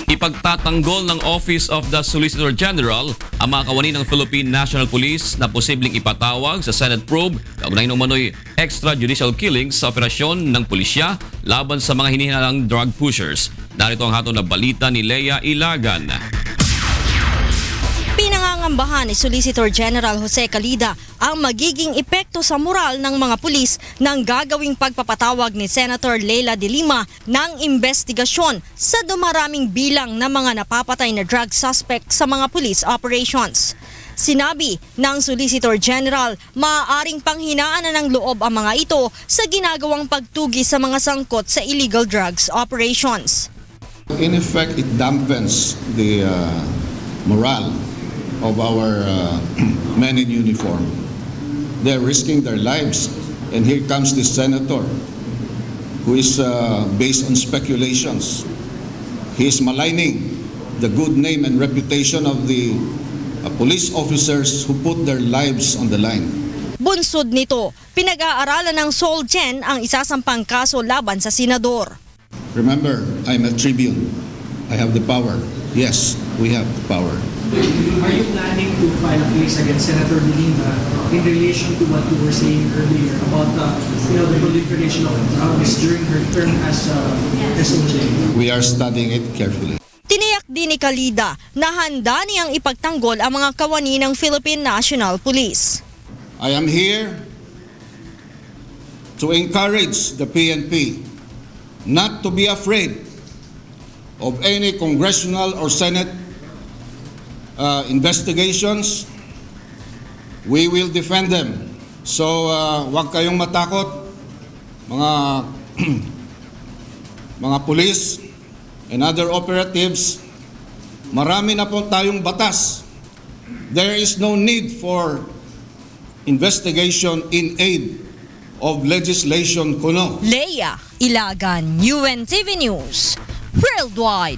Ipagtatanggol ng Office of the Solicitor General ang mga kawani ng Philippine National Police na posibleng ipatawag sa Senate probe kaugnay ng umano'y extrajudicial killings sa operasyon ng pulisya laban sa mga hinihinalang drug pushers. Narito ang hatol na balita ni Leia Ilagan. Pinangangambahan ni Solicitor General Jose Calida ang magiging epekto sa moral ng mga pulis ng gagawing pagpapatawag ni Senator Leila de Lima ng investigasyon sa dumaraming bilang ng mga napapatay na drug suspect sa mga police operations. Sinabi ng Solicitor General, maaaring panghinaan na ng loob ang mga ito sa ginagawang pagtugi sa mga sangkot sa illegal drugs operations. In effect, it dampens the morale of our men in uniform. They're risking their lives, and here comes this senator who is based on speculations. He is maligning the good name and reputation of the police officers who put their lives on the line. Bunsod nito, pinag-aaralan ng SOLGEN ang isasampang kaso laban sa senador. Remember, I'm a tribune. I have the power. Yes, we have the power. Are you planning to file a case against Senator de Lima in relation to what you were saying earlier about the proliferation of drugs during her term as SOJ? We are studying it carefully. Tiniyak din ni Calida na handa niyang ipagtanggol ang mga kawani ng Philippine National Police. I am here to encourage the PNP not to be afraid of any congressional or Senate investigations. We will defend them. So huwag kayong matakot, mga police and other operatives. Marami na po tayong batas. There is no need for investigation in aid of legislation kuno. Leia Ilagan, UNTV News, Worldwide.